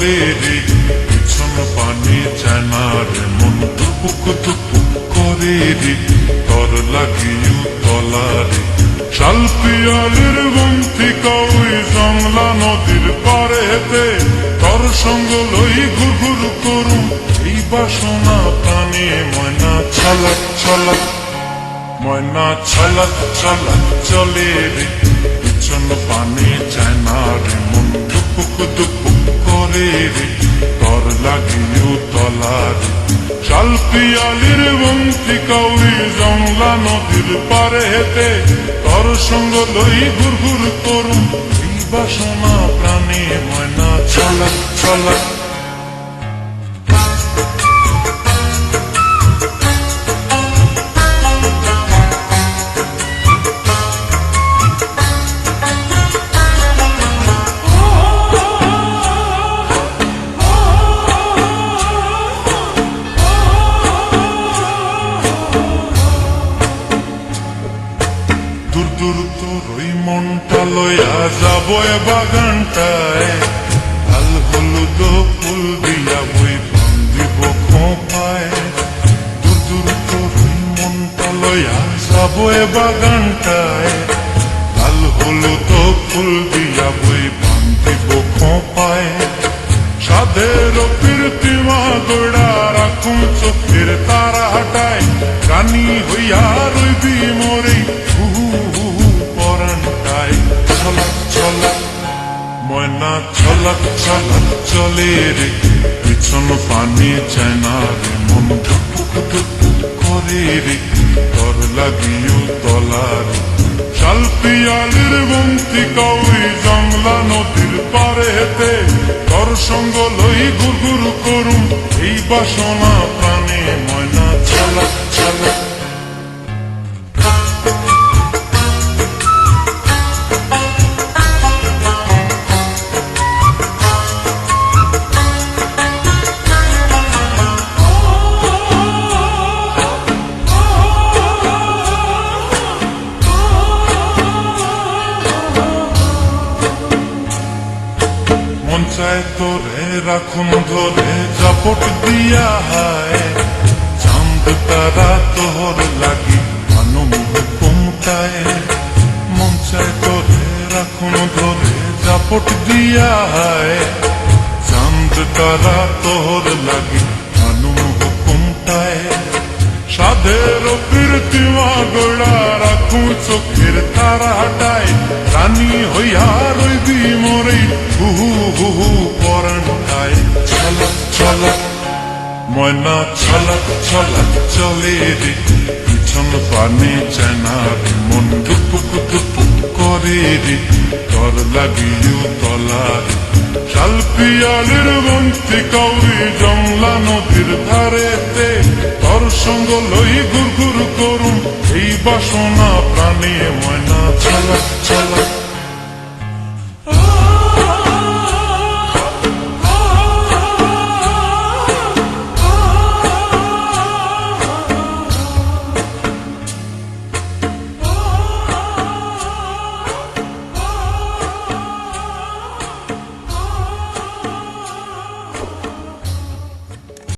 চলে রে, পিছন পানে চায় না রে, মন ধুপুক ধুপুক করে রে, তর লাগিও তলা রে। শাল পিয়ালির বন্তিকা ওই জংলা নদীর পারে হেতে, তর সঙ্গ লই ঘুর ঘুর করুম এই বাসনা প্রাণে। ময়না ছলক ছলক, ময়না ছলক ছলক চলে রে, পিছন পানে চায় না রে, মন ধুপুক ধুপুক করে রে, তর লাগিও তলা রে। শাল পিয়ালির বন্তিকা ওই জংলা নদীর পারে হেতে, তর সঙ্গ লই ঘুর ঘুর করুম এই বাসনা প্রাণে। ময়না ছলক ছলক, দূর দূর তোর ওই মনটা লয়া যাবো এ বাগানটায়, লাল হলুদ ফুল দিয়া বই বান্ধিব খোঁপায়। দূর দূর তোর ওই মনটা লয়া যাবো এ বাগানটায়, লাল হলুদ ফুল দিয়া বই বান্ধিব খোঁপায়। সাধের প্রীতিমা গোড়া রাখুন চোখের তারা হাটায়, রানী হইয়া রইবি মোরে পরানটায়। ছলক ছলক, ময়না ছলক ছলক চলে রে, পিছন পানে চায় না রে, মন ধুপুক ধুপুক করে রে, তর লাগিও তলা রে। শাল পিয়ালির বন্তিকা ওই জংলা নদীর পারে হেতে, তর সঙ্গ লই ঘুর ঘুর করুম এই বাসনা প্রাণে। ময়না ছলক ছলক, মন চায় তোরে রাখুন ধরে জাপট দিয়া হায়, চাঁদ তারা তোর লাগি আনুম হুকুমটায়। মন চায় তোরে রাখুন ধরে জাপট দিয়া হায়, চাঁদ তারা তোর লাগি আনুম হুকুমটায়। সাধের প্রীতিমা গোড়া রাখুন চোখের তারা হাটায়, রানী হইয়া রইবি মোরে হুহু হুহু পরানটায়। ছলক ছলক, ময়না ছলক ছলক চলে রে, পিছন পানে চায় না রে, মন ধুপুক ধুপুক করে রে, তর লাগিও তলা রে। শাল পিয়ালির বন্তিকা ওই জংলা নদীর ধারেতে, তর সঙ্গ লই ঘুর ঘুর করুম এই বাসনা প্রাণে। ময়না ছলক ছলক।